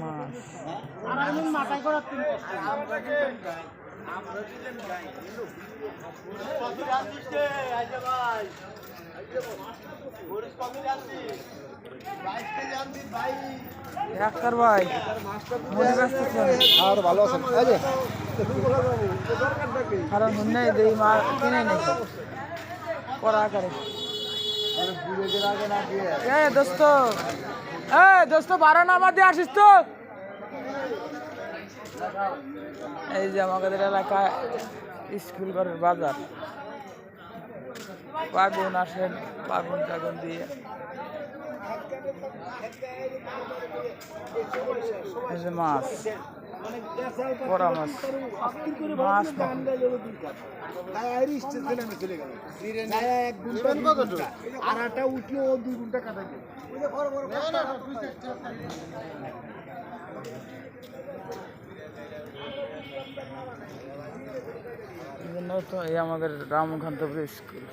মাছ আর আমি মাথায় করে তিন ডাক্তার ভাই মনে ব্যস্ত আর ভালো আছেন কারণ মুন্নে দেই মা কিনে নিয়েছে করা আকারে দোস্ত দোস্ত 12 নাম্বার দিয়ে আসিস তো। এই যে আমাদের এলাকায় স্কুল ঘরের বাজার, বাগুন আসেন, বাগুন টাগুন দিয়ে এই যে মাছ, বড়া মাছ, মাছ আর উঠলো 2 ঘন্টা কাটাই এই জন্য তো এই আমাদের রামকান্তপুর স্কুল।